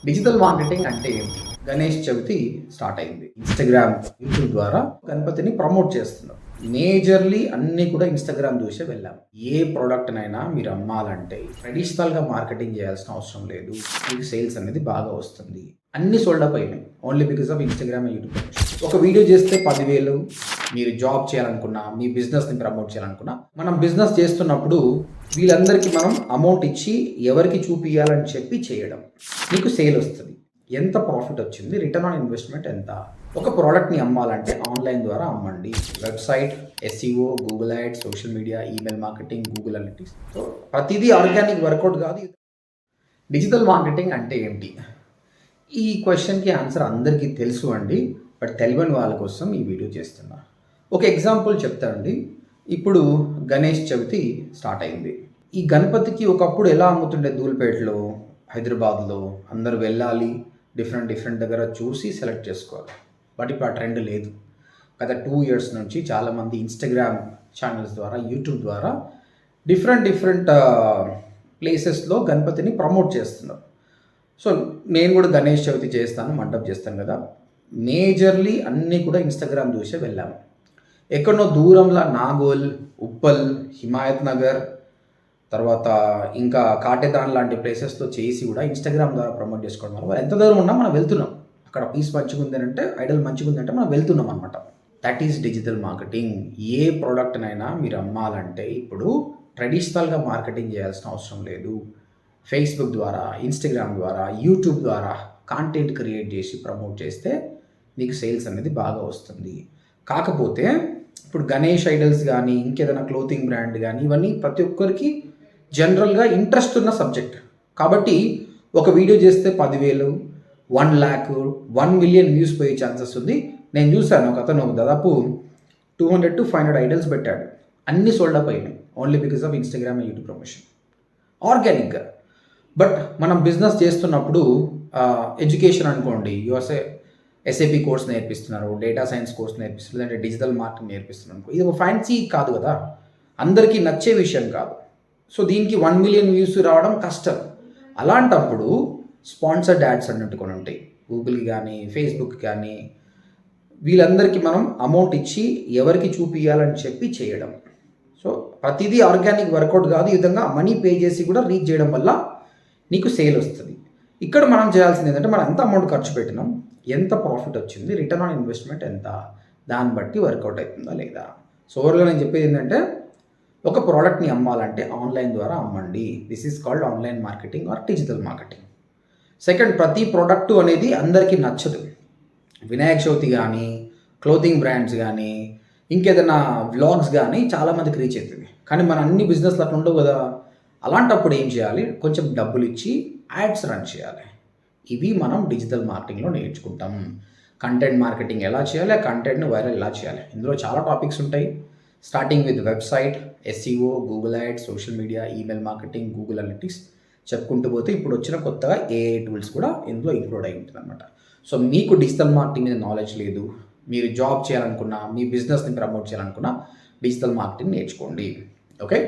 Digital marketing అంటే ఏంటి? Ganesh Chavithi start అయింది. ఇన్‌స్టాగ్రామ్, యూట్యూబ్ ద్వారా గణపతిని ప్రమోట్ చేస్తున్నాం. మేజర్‌లీ అన్నీ కూడా ఇన్‌స్టాగ్రామ్ చూసే వెళ్ళాం. ఏ ప్రొడక్ట్‌నైనా మీరు అమ్మాలంటే ట్రెడిషనల్‌గా మార్కెటింగ్ చేయాల్సిన అవసరం లేదు. మీకు సేల్స్ అనేది బాగా వస్తుంది. అన్నీ సోల్డ్ అప్ అయినాయి. Only because of Instagram, YouTube. ఒక వీడియో చేస్తే 10,000 మీరు జాబ్ చేయాలనుకున్నా, మీ బిజినెస్‌ని ప్రమోట్ చేయాలనుకున్నా, మనం బిజినెస్ చేస్తున్నప్పుడు వీళ్ళందరికీ మనం అమౌంట్ ఇచ్చి ఎవరికి చూపియాలని చెప్పి చేయడం. మీకు సేల్ వస్తుంది. ఎంత ప్రాఫిట్ వచ్చింది? రిటర్న్ ఆన్ ఇన్వెస్ట్‌మెంట్ ఎంత? ఒక ప్రోడక్ట్‌ని అమ్మాలంటే ఆన్‌లైన్ ద్వారా అమ్మండి. Website, SEO, Google ads, social media, email marketing, Google analytics. So ప్రతిదీ ఆర్గానిక్ వర్కౌట్ కాదు. డిజిటల్ మార్కెటింగ్ అంటే ఏంటి? ఈ క్వశ్చన్‌కి ఆన్సర్ అందరికీ తెలుసు అండి. బట్ తెలియని వాళ్ళ కోసం ఈ వీడియో చేస్తున్నా. ఒక ఎగ్జాంపుల్ చెప్తానండి. ఇప్పుడు గణేష్ చవితి స్టార్ట్ అయింది. ఈ గణపతికి ఒకప్పుడు ఎలా అమ్ముతుండే ధూళిపేటలో, హైదరాబాద్‌లో అందరూ వెళ్ళాలి. డిఫరెంట్ దగ్గర చూసి సెలెక్ట్ చేసుకోవాలి. బట్ ఇప్పుడు ఆ ట్రెండ్ లేదు. గత 2 ఇయర్స్ నుంచి చాలామంది ఇన్‌స్టాగ్రామ్ ఛానల్స్ ద్వారా, యూట్యూబ్ ద్వారా డిఫరెంట్ ప్లేసెస్‌లో గణపతిని ప్రమోట్ చేస్తున్నారు. సో నేను కూడా గణేష్ చవితి చేస్తాను, మండప్ చేస్తాను కదా. మేజర్‌లీ అన్నీ కూడా ఇన్‌స్టాగ్రామ్ చూసే వెళ్ళాము. ఎక్కడనో దూరంలో నాగోల్, ఉప్పల్, హిమాయత్ నగర్, తర్వాత ఇంకా కాటేదాన్ లాంటి ప్లేసెస్లో చేసి కూడా ఇన్‌స్టాగ్రామ్ ద్వారా ప్రమోట్ చేసుకోవడం వల్ల ఎంత దూరం ఉన్నా మనం వెళ్తున్నాం. అక్కడ పీస్ మంచిగుందంటే, ఐడల్ మంచిగుందంటే మనం వెళ్తున్నాం అనమాట. That is digital marketing. ఏ ప్రోడక్ట్‌నైనా మీరు అమ్మాలంటే ఇప్పుడు ట్రెడిషనల్‌గా మార్కెటింగ్ చేయాల్సిన అవసరం లేదు. ఫేస్బుక్ ద్వారా, ఇన్‌స్టాగ్రామ్ ద్వారా, యూట్యూబ్ ద్వారా కాంటెంట్ క్రియేట్ చేసి ప్రమోట్ చేస్తే మీకు సేల్స్ అనేది బాగా వస్తుంది. కాకపోతే ఇప్పుడు గణేష్ ఐడల్స్ కానీ, ఇంకేదైనా క్లోతింగ్ బ్రాండ్ కానీ, ఇవన్నీ ప్రతి ఒక్కరికి జనరల్గా ఇంట్రెస్ట్ ఉన్న సబ్జెక్ట్. కాబట్టి ఒక వీడియో చేస్తే 10,000, 1,00,000, 1,000,000 వ్యూస్ పోయే ఛాన్సెస్ ఉంది. నేను చూశాను ఒక అతను దాదాపు 200-500 ఐడల్స్ పెట్టాడు. అన్నీ సోల్డ్ అప్ అయినాయి. Only because of Instagram and YouTube promotion. ఆర్గానిక్‌గా. బట్ మనం బిజినెస్ చేస్తున్నప్పుడు ఎడ్యుకేషన్ అనుకోండి, యూఎస్ఏ ఎస్ఏపి కోర్స్ నేర్పిస్తున్నారు, డేటా సైన్స్ కోర్స్ నేర్పిస్తున్నారు, లేదంటే డిజిటల్ మార్కెటింగ్ నేర్పిస్తున్నారు అనుకో, ఇది ఒక ఫ్యాన్సీ కాదు కదా, అందరికీ నచ్చే విషయం కాదు. సో దీనికి 1,000,000 వ్యూస్ రావడం కష్టం. అలాంటప్పుడు స్పాన్సర్డ్ యాడ్స్ అన్నట్టు కొన్ని ఉంటాయి. గూగుల్కి కానీ, ఫేస్బుక్ కానీ, వీళ్ళందరికీ మనం అమౌంట్ ఇచ్చి ఎవరికి చూపియాలని చెప్పి చేయడం. సో ప్రతిదీ ఆర్గానిక్ వర్కౌట్ కాదు. ఈ విధంగా మనీ పే చేసి కూడా రీచ్ చేయడం వల్ల నీకు సేల్ వస్తుంది. ఇక్కడ మనం చేయాల్సింది ఏంటంటే, మనం ఎంత అమౌంట్ ఖర్చు పెట్టినాం, ఎంత ప్రాఫిట్ వచ్చింది, రిటర్న్ ఆన్ ఇన్వెస్ట్మెంట్ ఎంత, దాన్ని బట్టి వర్కౌట్ అవుతుందా లేదా. సో ఓవర్గా నేను చెప్పేది ఏంటంటే, ఒక ప్రోడక్ట్ని అమ్మాలంటే ఆన్లైన్ ద్వారా అమ్మండి. This is called online marketing or digital marketing. Second, ప్రతి ప్రోడక్టు అనేది అందరికీ నచ్చదు. వినాయక చవితి కానీ, క్లోతింగ్ బ్రాండ్స్ కానీ, ఇంకేదైనా వ్లాగ్స్ కానీ చాలామందికి రీచ్ అవుతుంది. కానీ మన అన్ని బిజినెస్లు అట్లా ఉండవు కదా. అలాంటప్పుడు ఏం చేయాలి, కొంచెం డబ్బులు ఇచ్చి యాడ్స్ రన్ చేయాలి. ఇవి మనం డిజిటల్ మార్కెటింగ్లో నేర్చుకుంటాం. కంటెంట్ మార్కెటింగ్ ఎలా చేయాలి, ఆ కంటెంట్ని వైరల్ ఎలా చేయాలి, ఇందులో చాలా టాపిక్స్ ఉంటాయి. Starting with website, SEO, Google ads, social media, email marketing, Google analytics చెప్పుకుంటూ పోతే ఇప్పుడు వచ్చిన కొత్తగా ఏఐ టూల్స్ కూడా ఇందులో ఇంక్లూడ్ అయి ఉంటుంది అనమాట. సో మీకు డిజిటల్ మార్కెటింగ్ మీద నాలెడ్జ్ లేదు, మీరు జాబ్ చేయాలనుకున్నా, మీ బిజినెస్ని ప్రమోట్ చేయాలనుకున్నా, డిజిటల్ మార్కెటింగ్ నేర్చుకోండి. ఓకే.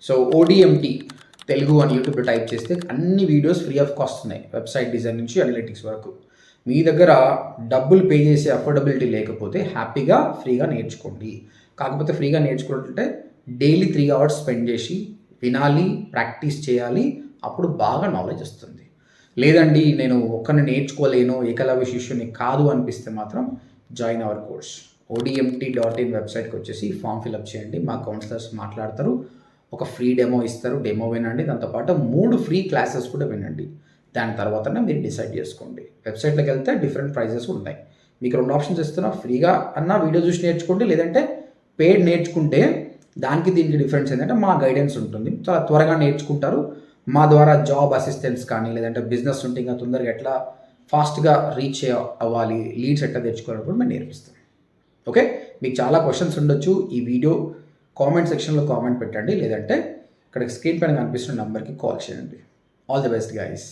సో ఓడిఎంటీ తెలుగు అని యూట్యూబ్లో టైప్ చేస్తే అన్ని వీడియోస్ ఫ్రీ ఆఫ్ కాస్ట్ ఉన్నాయి. వెబ్సైట్ డిజైన్ నుంచి అనలిటిక్స్ వరకు. మీ దగ్గర డబ్బులు పే చేసే అఫోర్డబిలిటీ లేకపోతే హ్యాపీగా ఫ్రీగా నేర్చుకోండి. కాకపోతే ఫ్రీగా నేర్చుకుంటుంటే డైలీ 3 hours స్పెండ్ చేసి వినాలి, ప్రాక్టీస్ చేయాలి. అప్పుడు బాగా నాలెడ్జ్ వస్తుంది. లేదండి నేను ఒక్కరిని నేర్చుకోలేను, ఏకలవ్య శిష్యుని కాదు అనిపిస్తే మాత్రం జాయిన్ అవర్ కోర్స్. odmt.in వెబ్సైట్కి వచ్చేసి ఫామ్ ఫిల్అప్ చేయండి. మా కౌన్సిలర్స్ మాట్లాడతారు. ఒక ఫ్రీ డెమో ఇస్తారు, డెమో వినండి. దాంతోపాటు 3 ఫ్రీ క్లాసెస్ కూడా వినండి. దాని తర్వాతనే మీరు డిసైడ్ చేసుకోండి. వెబ్సైట్లోకి వెళ్తే డిఫరెంట్ ప్రైజెస్ ఉంటాయి. మీకు 2 ఆప్షన్స్ ఇస్తున్నా, ఫ్రీగా అన్న వీడియో చూసి నేర్చుకోండి, లేదంటే పెయిడ్ నేర్చుకుంటే దానికి దీనికి డిఫరెన్స్ ఏంటంటే మా గైడెన్స్ ఉంటుంది, చాలా త్వరగా నేర్చుకుంటారు. మా ద్వారా జాబ్ అసిస్టెంట్స్ కానీ, లేదంటే బిజినెస్ ఉంటే ఇంకా తొందరగా ఎట్లా ఫాస్ట్గా రీచ్ అవ్వాలి, లీడ్స్ ఎట్లా తెచ్చుకోవాలని కూడా మేము నేర్పిస్తాం. ఓకే. మీకు చాలా క్వశ్చన్స్ ఉండొచ్చు. ఈ వీడియో కామెంట్ సెక్షన్లో కామెంట్ పెట్టండి, లేదంటే ఇక్కడ స్క్రీన్ పైన కనిపిస్తున్న నెంబర్కి కాల్ చేయండి. All the best guys.